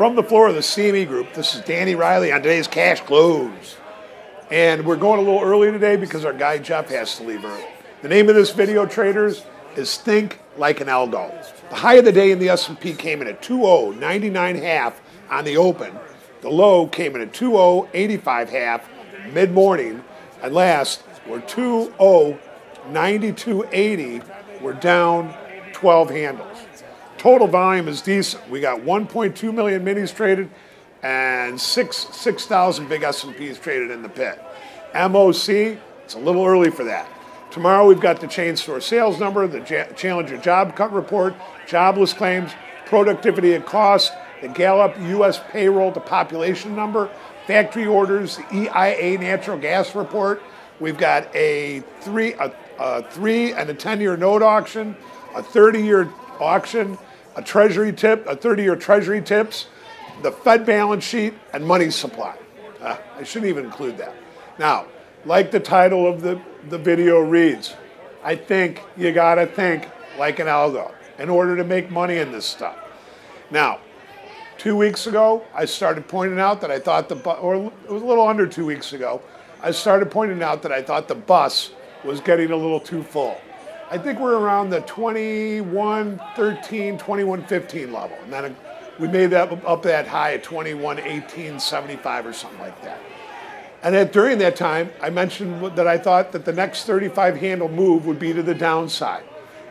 From the floor of the CME Group, this is Danny Riley on today's Cash Close. And we're going a little early today because our guy Jeff has to leave early. The name of this video, traders, is Think Like an Algo. The high of the day in the S&P came in at 2099.5 on the open. The low came in at 2085.5 mid-morning. And last, we're 2092.80. We're down 12 handles. Total volume is decent. We got 1.2 million minis traded and 6,000 big S&Ps traded in the pit. MOC, it's a little early for that. Tomorrow we've got the chain store sales number, the Challenger job cut report, jobless claims, productivity and cost, the Gallup U.S. payroll to population number, factory orders, the EIA natural gas report. We've got a 3 and a 10-year note auction, a 30-year auction, a Treasury tip, a 30-year Treasury tips, the Fed balance sheet, and money supply. I shouldn't even include that. Now, like the title of the video reads, I think you gotta think like an algo in order to make money in this stuff. Now, 2 weeks ago, I started pointing out that I thought or it was a little under 2 weeks ago, I started pointing out that I thought the bus was getting a little too full. I think we're around the 21.13, 21.15 level. And then we made that up that high at 21.1875 or something like that. And during that time, I mentioned that I thought that the next 35 handle move would be to the downside.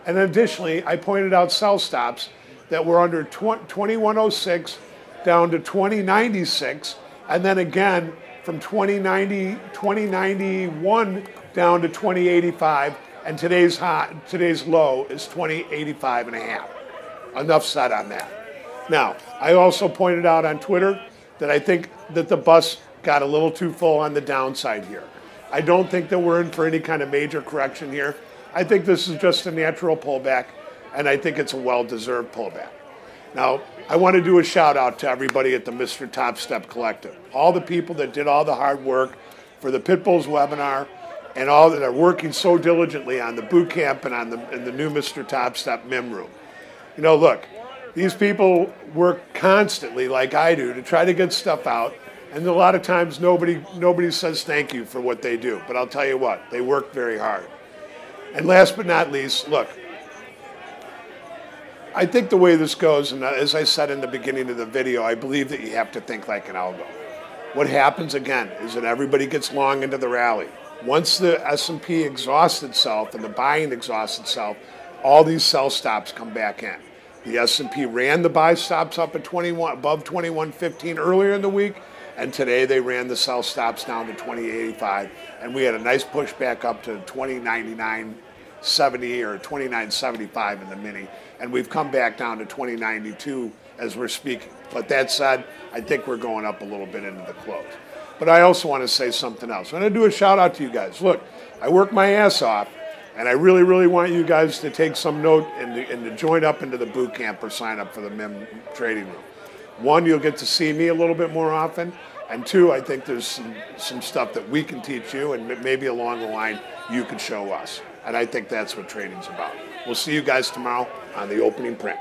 And additionally, I pointed out sell stops that were under 2106 down to 2096, and then again from 2091 down to 2085, and today's low is 2085.5. Enough said on that. Now, I also pointed out on Twitter that I think that the bus got a little too full on the downside here. I don't think that we're in for any kind of major correction here. I think this is just a natural pullback, and I think it's a well-deserved pullback. Now, I want to do a shout out to everybody at the MrTopStep Collective, all the people that did all the hard work for the PitBull's webinar, and all that are working so diligently on the boot camp and on the new MrTopStep MIM room. You know, look, these people work constantly, like I do, to try to get stuff out, and a lot of times nobody says thank you for what they do. But I'll tell you what, they work very hard. And last but not least, look, I think the way this goes, and as I said in the beginning of the video, I believe that you have to think like an algo. What happens, again, is that everybody gets long into the rally. Once the S&P exhausts itself and the buying exhausts itself, all these sell stops come back in. The S&P ran the buy stops up at above 21.15 earlier in the week, and today they ran the sell stops down to 20.85, and we had a nice push back up to 20.99.70 or 29.75 in the mini, and we've come back down to 20.92 as we're speaking. But that said, I think we're going up a little bit into the close. But I also want to say something else. I'm going to do a shout out to you guys. Look, I work my ass off, and I really, really want you guys to take some note and to join up into the boot camp or sign up for the MIM trading room. One, you'll get to see me a little bit more often. And two, I think there's some stuff that we can teach you, and maybe along the line you could show us. And I think that's what trading's about. We'll see you guys tomorrow on the opening print.